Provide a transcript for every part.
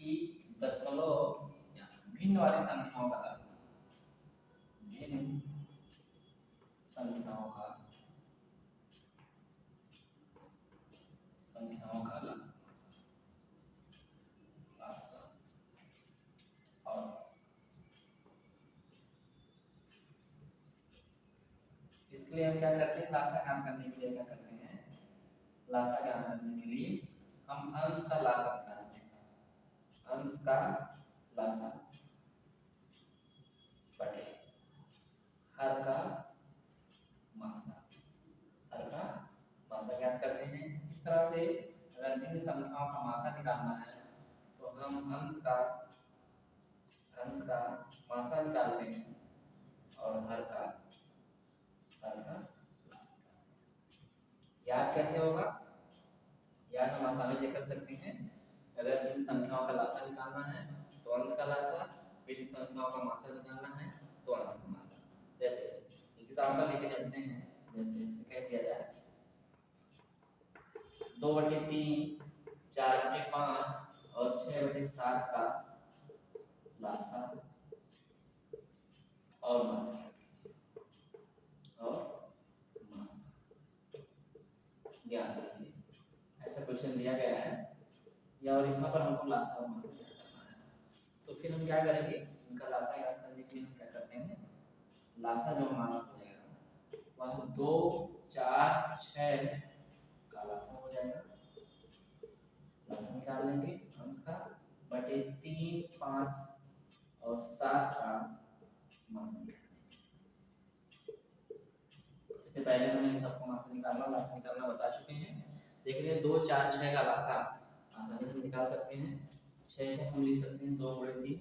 कि दशमलव या भिन्न वाली संख्याओं का लासा, भिन्न संख्याओं का लासा और लासा। इसके लिए हम क्या करते हैं, लासा ज्ञात करने के लिए क्या करते हैं, लासा ज्ञात करने के लिए हम अंश का लासा निकालते हैं। अंश का लासा बटे हर का मासा, हर का मासा ज्ञात करते हैं। इस तरह से अगर भिन्न संख्याओं का मासा निकालना है तो हम अंश का मासा निकालते हैं और हर का लासा निकालते हैं। याद कैसे होगा, याद हम आसानी से कर सकते हैं। अगर भिन्न संख्याओं का लासा निकालना है तो अंश का लासा, भिन्न संख्याओं का मासा निकालना है तो अंश का मासा। जैसे एग्जांपल लेके चलते हैं, जैसे कह दिया जाए 2/3, 4/5 और 6/7 का लासा और मासा ज्ञात कीजिए। ऐसा क्वेश्चन दिया गया है या और यहाँ पर हमको लासा और मासा ज्ञात करना है। तो फिर हम क्या करेंगे, इनका लासा ज्ञात करने के लिए हम क्या करते हैं, लासा जो हमारा हो जाएगा वह 2, 4, 6 का लासा हो जाएगा, लासा निकाल लेंगे अंश का, बटे 3, 5 और 7 का मासा निकालेंगे। इससे पहले हमने इन सबको मासा निकालना, लासा निकालना बता चुके हैं। देख रहे हैं 2, 4, 6 का लासा आसानी से निकाल सकते हैं। 6 को हम लिख सकते हैं 2/3,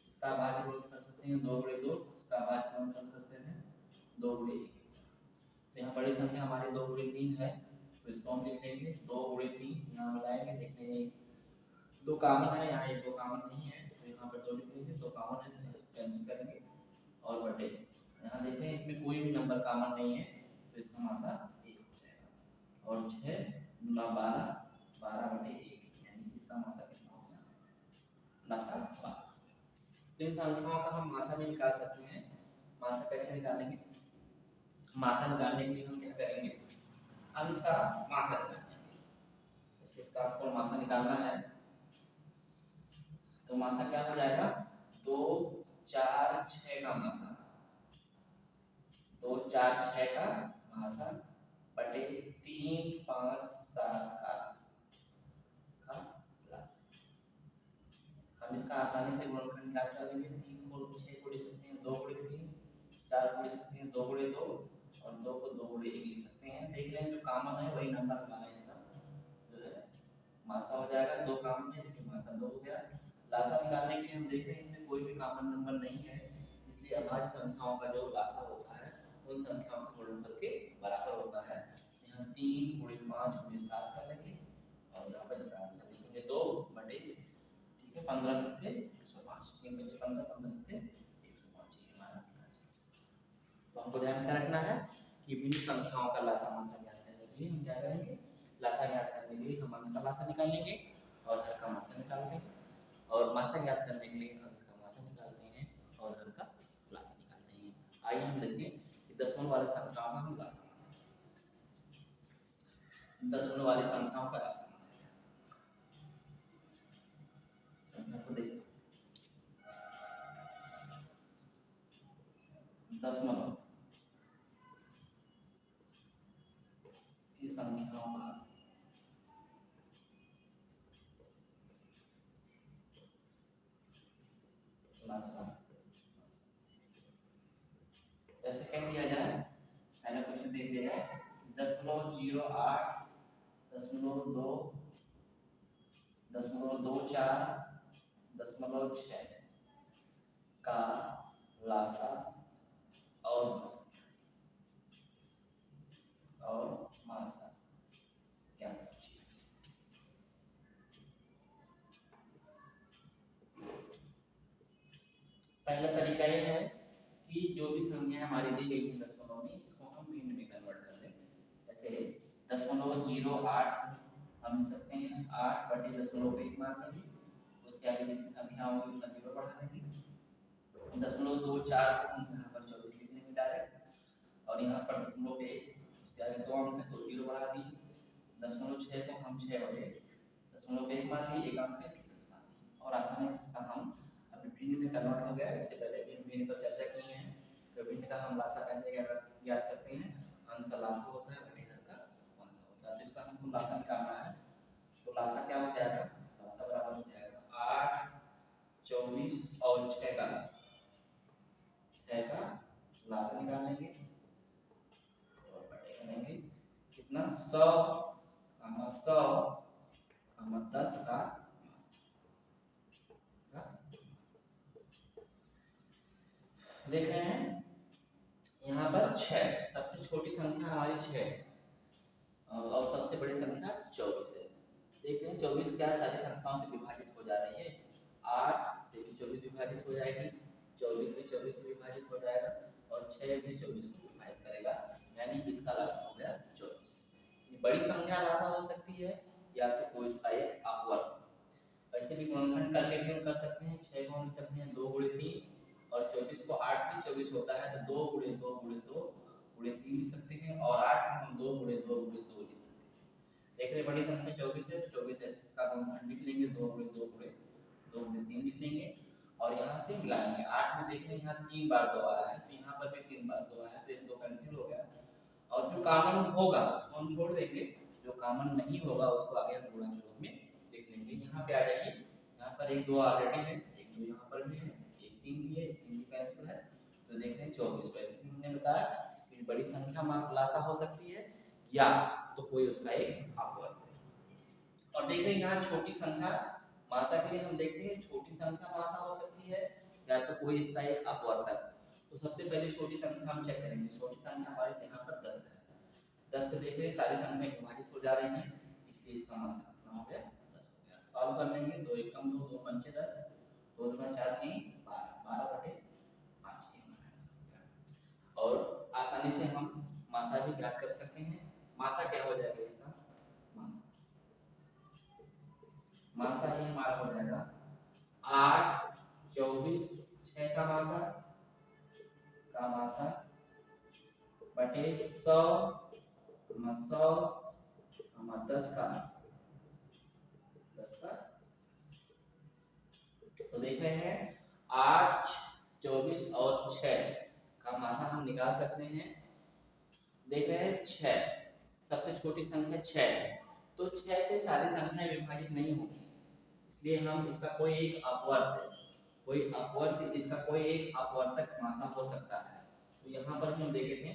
इसका भाज्य गुणन कर सकते हैं 2/2, इसका भाज्य गुणन कर सकते हैं 2/1। तो यहाँ बड़ी संख्या हमारी 2/3 है तो इसको हम लिख लेंगे 2/3। यहाँ मिलाएंगे, देखने 2 कॉमन है, यहाँ 1 2 कॉमन नहीं है तो यहाँ पर 2 लिख लेंगे, 2 कॉमन है तो इसको कैंसिल करेंगे और बटे, यहाँ देख रहे हैं इसमें कोई भी नंबर कॉमन नहीं है तो इसका मासा 1 हो जाएगा और 6 गुना 12, 12/1 यानी इसका मासा कितना हो गया, लासा 12। तो इन संख्याओं का हम मासा भी निकाल सकते हैं। मासा कैसे निकालेंगे, मासा निकालने के लिए हम क्या करेंगे, अंश का मासा निकालेंगे। जैसे इसका आपको मासा निकालना है तो मासा क्या हो जाएगा, 2, 4, 6 का मासा, 2, 4, 6 का मासा बटे 3, 5, 7 का लासा। हम इसका आसानी से गुणनखंड निकाल कर लेंगे। 3 को 6 को लिख सकते हैं 2/3, 4 को लिख सकते हैं 2/2 और 2 को 2/1 लिख सकते हैं। देख रहे हैं जो कॉमन है वही नंबर हमारा इसका जो है मासा हो जाएगा। 2 कॉमन है इसके मासा 2 हो गया। लासा निकालने के लिए हम देख रहे हैं इसमें कोई भी कॉमन नंबर नहीं है, इसलिए अभाज्य संख्याओं का जो लासा होता है उन संख्याओं के गुणनफल के बराबर होता है। यहाँ 3 × 5 × 7 कर लेंगे और यहाँ पर इसका आंसर लिखेंगे 2/, ठीक है, 15 सत्ते 105, 3 × 15, 15 सत्ते 105 ये हमारा आंसर। तो हमको ध्यान में रखना है कि भिन्न संख्याओं का लासा मासा ज्ञात करने के लिए हम क्या करेंगे, लासा ज्ञात करने के लिए हम अंश का लासा निकाल लेंगे और हर का मासा निकाल लेंगे, और मासा ज्ञात करने के लिए अंश का मासा निकालते हैं और हर का लासा निकालते हैं। आइए हम देखें कि दशमलव वाली संख्याओं का हम लासा मासा, दशमलव वाली संख्याओं का लासा मासा संख्या को देखिए, दशमलव की संख्याओं का लासा। जैसे कह दिया जाए, पहला क्वेश्चन देख दिया जाए 0.08, 0.2, 0.24, 0.6 का लासा और मासा क्या कीजिए। पहला तरीका यह है कि जो भी संख्या हमारी दी गई है दशमलव में, इसको हम भिन्न में कन्वर्ट कर लें। जैसे 0.08 हम लिख सकते हैं 8/0.1 मान लीजिए, उसके आगे जितनी संख्या होगी उतना जीरो बढ़ा देंगे। 0.24 को हम यहाँ पर 24 लिख लेंगे डायरेक्ट, और यहाँ पर 0.1 उसके आगे 2 अंक है तो जीरो बढ़ा दिए। 0.6 को हम 6/0.1 मान लिए, एक अंक है इसलिए 10 मान लिए, और आसानी से इसका हम अभी भिन्न में कन्वर्ट हो गया। इसके पहले भिन्न पर चर्चा की है कि भिन्न का हम लासा कैसे ज्ञात करते हैं। अंश का लासा होता है, हर का अंश होता है, तो इसका हमको लासा निकालना है। तो लासा क्या हो जाएगा, लासा बराबर हो जाएगा 8, 24 और 6 का लासा, 6 का लासा निकालेंगे और बटे करेंगे कितना 100, 10 का देख रहे हैं। यहाँ पर 6 सबसे छोटी संख्या हमारी 6 और सबसे बड़ी संख्या 24 है। देख रहे हैं 24 क्या सारी संख्याओं से विभाजित हो जा रही है। 8 से भी 24 विभाजित हो जाएगी, 24 भी 24 से विभाजित हो जाएगा, और 6 भी 24 को विभाजित करेगा, यानी इसका लासा हो गया 24। ये बड़ी संख्या लासा हो सकती है या तो कोई उसका एक अपवर्त। वैसे भी गुणनखंड करके भी हम कर सकते हैं। 6 को हम लिख सकते हैं 2 × 3, और 24 को 8 3 24 होता है तो 2 × 2 × 2 × 3 लिख सकते हैं, और 8 को हम 2 × 2 × 2 लिख सकते हैं। देख रहे बड़ी संख्या 24 है तो 24 का गुणनखंड लिख लेंगे, 2 × 2 × 2 × 3 लिख लेंगे, और यहाँ से मिलाएंगे। 8 में देख रहे हैं यहाँ 3 बार 2 आया है तो यहाँ पर भी 3 बार 2 आया है, तो 1 2 कैंसिल हो गया, और जो कॉमन होगा उसको हम छोड़ देंगे, जो कॉमन नहीं होगा उसको आगे हम गुणा के रूप में लिख लेंगे। यहाँ पे आ जाइए, यहाँ पर 1 2 ऑलरेडी है, 1 2 यहाँ पर भी है, 1 3 भी है, 1 3 भी कैंसिल है, तो देख रहे हैं 24। वैसे भी हमने बताया कि बड़ी संख्या लासा हो सकती है या तो कोई उसका एक अपवर्त है। और देख रहे हैं यहाँ छोटी संख्या मासा के लिए हम देखते हैं छोटी संख्या मासा हो सकती है या तो कोई इसका एक अपवर्तक। तो सबसे पहले छोटी संख्या हम चेक करेंगे। छोटी संख्या हमारे यहाँ पर 10 है, 10 से देख रहे हैं सारी संख्या विभाजित हो जा रही है, इसलिए इसका मासा कितना हो गया 10 हो गया। सॉल्व कर लेंगे, 2 1 कम 2 2 5 10, 2 2 4 3 12 12/5 ये हमारा आंसर हो गया। और आसानी से हम मासा भी ज्ञात कर सकते हैं। मासा क्या हो जाएगा इसका, मासा ये हमारा हो जाएगा 8 24 6 का मासा बटे 100 10 का मासा, 10 का। तो देख रहे हैं 8 24 और 6 का मासा हम निकाल सकते हैं। देख रहे हैं 6 सबसे छोटी संख्या 6 है, तो 6 से सारी संख्याएं विभाजित नहीं होगी, इसलिए हम इसका कोई एक अपवर्त इसका कोई एक अपवर्तक मासा हो सकता है। तो यहाँ पर हम देखे थे,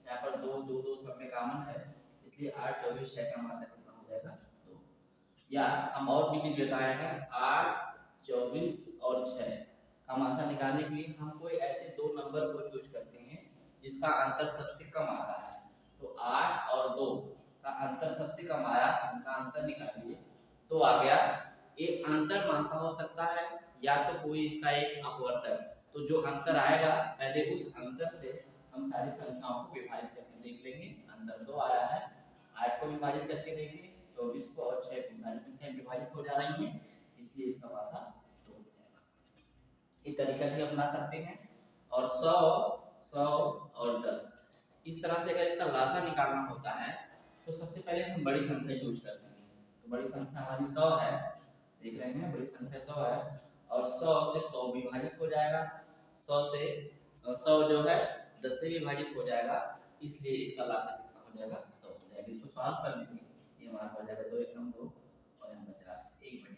यहाँ पर 2 2 2 सब में कॉमन है, इसलिए 8 24 6 का मासा कितना हो जाएगा 2। या हम और भी विधि बताए हैं, 8 24 और 6 का मासा निकालने के लिए हम कोई ऐसे दो नंबर को चूज करते हैं जिसका अंतर सबसे कम आता है। तो 8 और 2 का अंतर सबसे कम आया, इनका अंतर निकालिए तो आ गया। एक अंतर मासा हो सकता है या तो कोई इसका एक अपवर्तक। तो जो अंतर आएगा पहले उस अंतर से हम सारी संख्याओं को विभाजित करके देख लेंगे। अंतर 2 आया है, 8 को विभाजित करके देखिए, 24 को और 6 को, सारी संख्याएं विभाजित हो जा रही हैं, इसलिए इसका मासा 2 हो जाएगा। इस तरीका भी अपना सकते हैं। और 100 और 10 इस तरह से अगर इसका लासा निकालना होता है तो सबसे पहले हम बड़ी संख्या चूज करते हैं। तो बड़ी संख्या हमारी 100 है, देख रहे हैं बड़ी संख्या 100 है, और 100 से 100 विभाजित हो जाएगा, 100 जो है 10 से विभाजित हो जाएगा, इसलिए इसका लासा कितना हो जाएगा 100 हो जाएगा। इसको सॉल्व कर लेंगे, ये हमारा हो जाएगा 2 1 2 और 50 1/50।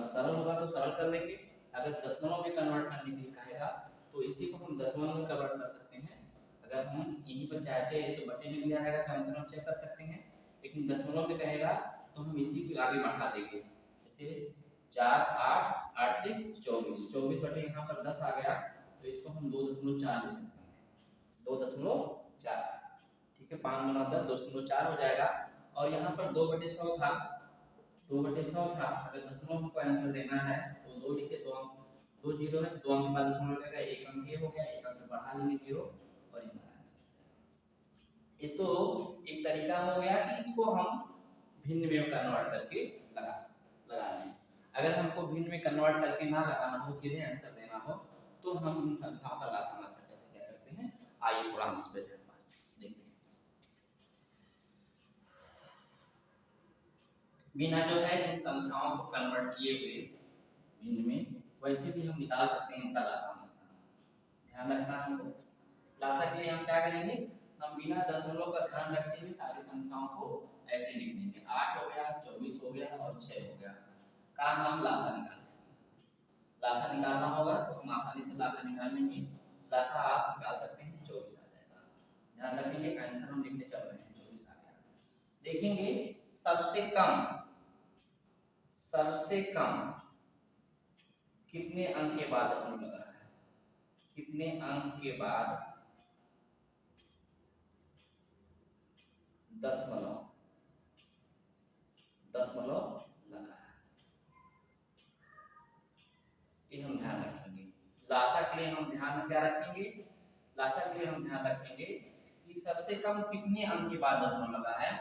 सरल होगा तो सरल कर लेंगे। अगर दशमलव में कन्वर्ट करने के लिए कहेगा तो इसी को हम दशमलव में कन्वर्ट कर सकते हैं। अगर हम यहीं पर चाहते हैं तो बटे में दिया जाएगा तो आंसर हम चेक कर सकते हैं, लेकिन दशमलव में कहेगा तो हम इसी को आगे बढ़ा देंगे। जैसे 4 8 8 से 24 24 बटे यहाँ पर 10 आ गया, तो इसको हम 2.4 लिख सकते हैं, 2.4 ठीक है, 5 गुना 10 2.4 हो जाएगा। और यहाँ पर 2/100 था, 2/100 था, अगर दशमलव हमको आंसर देना है तो 2 लिखे, 2 जीरो है, 2 अंक बाद दशमलव लगेगा, 1 अंक ये हो गया, 1 अंक बढ़ा लेंगे 0 और ये हमारा आंसर। ये तो एक तरीका हो गया कि इसको हम भिन्न में कन्वर्ट करके लगा लें। अगर हमको भिन्न में कन्वर्ट करके ना लगाना हो, सीधे आंसर देना हो, तो हम इन संख्याओं का लासा मासा कैसे क्या करते हैं, आइए थोड़ा हम इस पे देखते हैं। बिना जो है इन संख्याओं को कन्वर्ट किए हुए भिन्न में वैसे भी हम निकाल सकते हैं इनका लासा मासा। ध्यान रखना हमको, लासा के लिए हम क्या करेंगे, हम बिना दशमलव का ध्यान रखते हुए सारी संख्याओं को ऐसे लिख देंगे। 8 हो गया, 24 हो गया और 6 हो गया, काम हम लासा निकाल लेंगे। लासा निकालना होगा तो हम आसानी से लासा निकाल लेंगे। लासा आप निकाल सकते हैं, 24 आ जाएगा। ध्यान रखेंगे, आंसर हम लिखने चल रहे हैं, 24 आ गया। देखेंगे सबसे कम कितने अंक के बाद दशमलव लगा है, कितने अंक के बाद दशमलव लगा है, ये हम ध्यान रखेंगे। लासा के लिए हम ध्यान में क्या रखेंगे, लासा के लिए हम ध्यान रखेंगे कि सबसे कम कितने अंक के बाद दशमलव लगा है।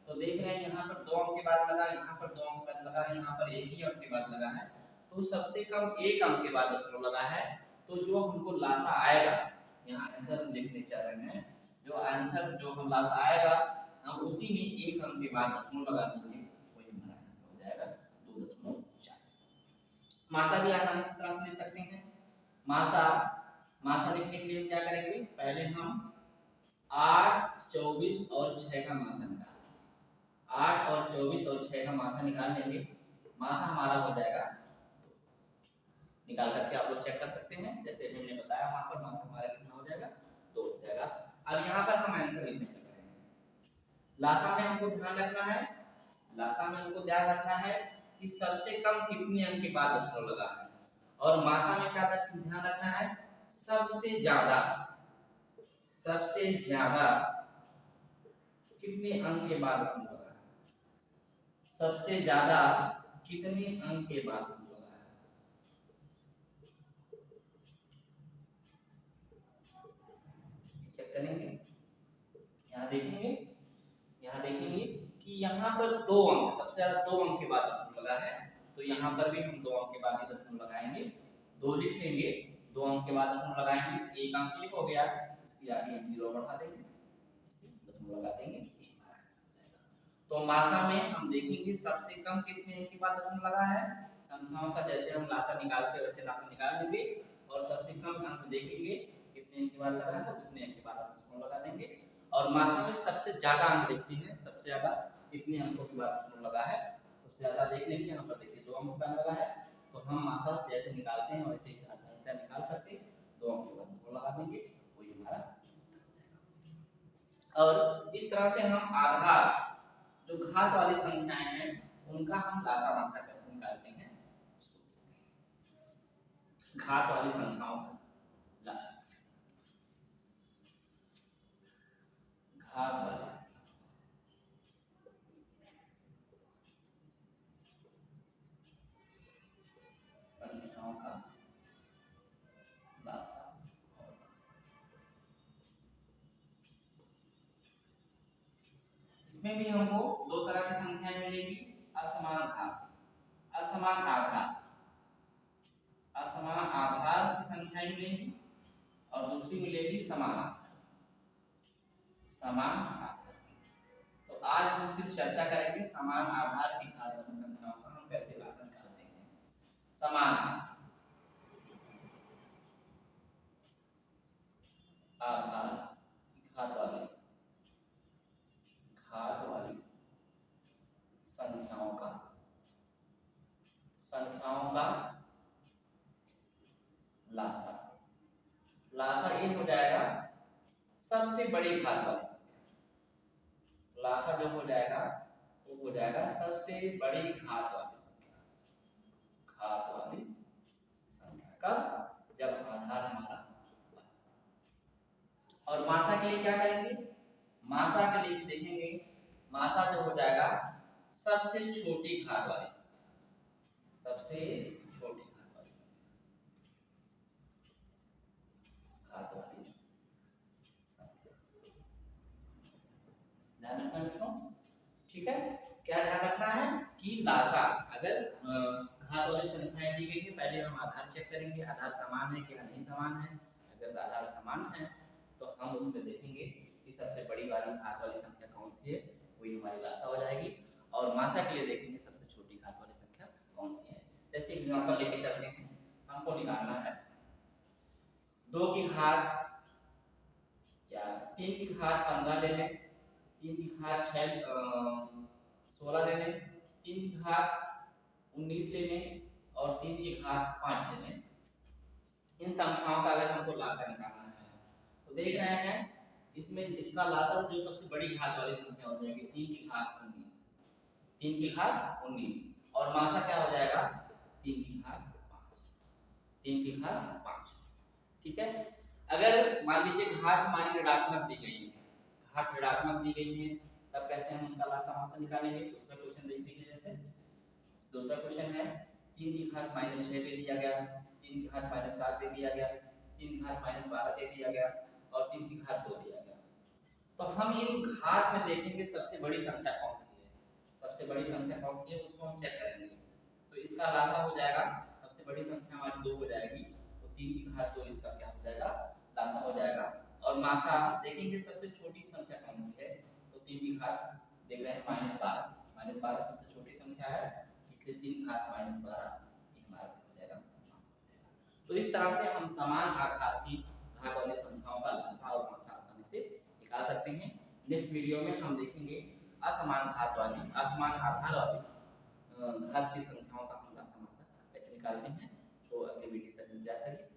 तो देख रहे हैं यहाँ पर 2 अंक के बाद लगा, यहाँ पर 2 अंक के बाद लगा, यहाँ पर 1 ही अंक के बाद लगा है, तो सबसे कम 1 अंक के बाद दशमलव लगा है। तो जो हमको लासा आएगा, यहाँ आंसर हम लिखने जा रहे हैं, जो आंसर जो हम लासा आएगा हम उसी में 1 अंक के बाद दशमलव लगा देंगे, वही हमारा आंसर हो जाएगा 2.4। मासा भी आसानी से तरह से लिख सकते हैं। मासा लिखने के लिए हम क्या करेंगे, पहले हम 8, 24 और 6 का मासा निकालेंगे। 8 और 24 और 6 का मासा निकाल लेंगे, मासा हमारा हो जाएगा 2। निकाल करके आप लोग चेक कर सकते हैं, जैसे हमने बताया वहां पर मासा हमारा कितना हो जाएगा, 2 हो जाएगा। अब यहाँ पर हम आंसर लिखने चल रहे हैं। लासा में हमको ध्यान रखना है, लासा में हमको ध्यान रखना है कि सबसे कम कितने अंक के बाद दशमलव लगा है, और मासा में क्या ध्यान रखना है, सबसे ज्यादा कितने अंक के बाद दशमलव लगा है, सबसे ज्यादा कितने अंक के बाद दशमलव लगा है। चेक करेंगे, यहाँ देखेंगे कि यहाँ पर 2 अंक, सबसे ज्यादा 2 अंक के बाद दशमलव लगा है, तो यहाँ पर भी हम 2 अंक के बाद ही दशमलव लगाएंगे, 2 लिख लेंगे, 2 अंक के बाद दशमलव लगाएंगे तो 1 अंक ये हो गया, इसकी आगे 0 बढ़ा देंगे, दशमलव लगा देंगे, ये हमारा आंसर हो जाएगा। तो मासा में हम देखेंगे सबसे कम कितने अंक के बाद दशमलव लगा है, संख्याओं का जैसे हम लासा निकालते हैं वैसे लासा निकाल लेंगे, और सबसे कम अंक देखेंगे कितने अंक के बाद लगा है, उतने अंक के बाद दशमलव लगा देंगे। और मासा में सबसे ज्यादा अंक देखते हैं, सबसे ज्यादा कितने अंकों के बाद दशमलव लगा है, सबसे ज्यादा देख लेंगे। यहाँ पर देखिए 2 अंक के बाद लगा है, तो हम मासा जैसे निकालते हैं वैसे ही साधारणतः निकाल करके 2 अंक के बाद दशमलव लगा देंगे, वही हमारा। और इस तरह से हम आधार जो घात वाली संख्याएं हैं उनका हम लासा मासा कैसे निकालते हैं, घात वाली संख्याओं का लासा मासा, घात वाली संख्याओं का लासा और मासा। इसमें भी हमको 2 तरह की संख्याएं मिलेगी, असमान घात, असमान आधार, असमान आधार की संख्याएं मिलेंगी, और दूसरी मिलेगी समान आधार, समान आधार। तो आज हम सिर्फ चर्चा करेंगे समान आधार की घात वाली संख्याओं का हम कैसे लासा निकालते हैं। समान आधार की घात वाली संख्याओं का लासा, लासा ये हो जाएगा सबसे बड़ी घात वाली संख्या, लासा जो हो जाएगा वो हो जाएगा सबसे बड़ी घात वाली संख्या, घात वाली संख्या कब, जब आधार हमारा। और मासा के लिए क्या करेंगे, मासा के लिए देखेंगे, मासा जो हो जाएगा सबसे छोटी घात वाली संख्या, सबसे छोटी घात वाली संख्या, घात वाली संख्या। ध्यान रखना मित्रों, ठीक है। क्या ध्यान रखना है कि लासा अगर घात वाली संख्याएं दी गई है, पहले हम आधार चेक करेंगे, आधार समान है कि नहीं समान है। अगर आधार समान है तो हम उसमें देखेंगे कि सबसे बड़ी वाली घात वाली संख्या कौन सी है, वही हमारी लासा हो जाएगी। और मासा के लिए देखेंगे सबसे छोटी घात वाली संख्या कौन सी है। जैसे एग्जांपल लेके चलते हैं, हमको निकालना है 2 की घात या 3 की घात 15 ले लें, 3 की घात 16 ले लें, 3 की घात 19 ले लें और 3 की घात 5 ले लें। इन संख्याओं का अगर हमको लासा निकालना है तो देख रहे हैं इसमें इसका लासा जो सबसे बड़ी घात वाली संख्या हो जाएगी 3 की घात 19, 3 की घात 19 और मासा क्या हो जाएगा 3 की घात 5, 3 की घात 5। ठीक है, अगर मान लीजिए घात हमारी ऋणात्मक दी गई है, घात ऋणात्मक दी गई है, तब कैसे हम उनका लासा मासा निकालेंगे। दूसरा क्वेश्चन देख लीजिए, जैसे दूसरा क्वेश्चन है 3 की घात -6 दे दिया गया, 3 की घात -7 दे दिया गया, 3 की घात -12 दे दिया गया और 3 की घात 2 दिया गया। तो हम इन घात में देखेंगे सबसे बड़ी संख्या कौन सी है, सबसे बड़ी संख्या कौन सी है उसको हम चेक करेंगे। तो इसका लासा हो जाएगा, सबसे बड़ी संख्या हमारी 2 हो जाएगी, तो 3 की घात 2 इसका क्या हो जाएगा लासा हो जाएगा। और मासा देखेंगे सबसे छोटी संख्या कौन सी है, तो 3 की घात देख रहे हैं -12, -12 सबसे छोटी संख्या है, इसलिए 3 की घात -12 ये हमारा हो जाएगा मासा हो जाएगा। तो इस तरह से हम समान आकार की घात वाली संख्याओं का लासा और मासा आसानी से निकाल सकते हैं। नेक्स्ट वीडियो में हम देखेंगे असमान घात वाली, असमान आधार वाली घात की संख्याओं का हम लासा मासा कैसे निकालते हैं। तो अगले वीडियो तक इंतजार करिए।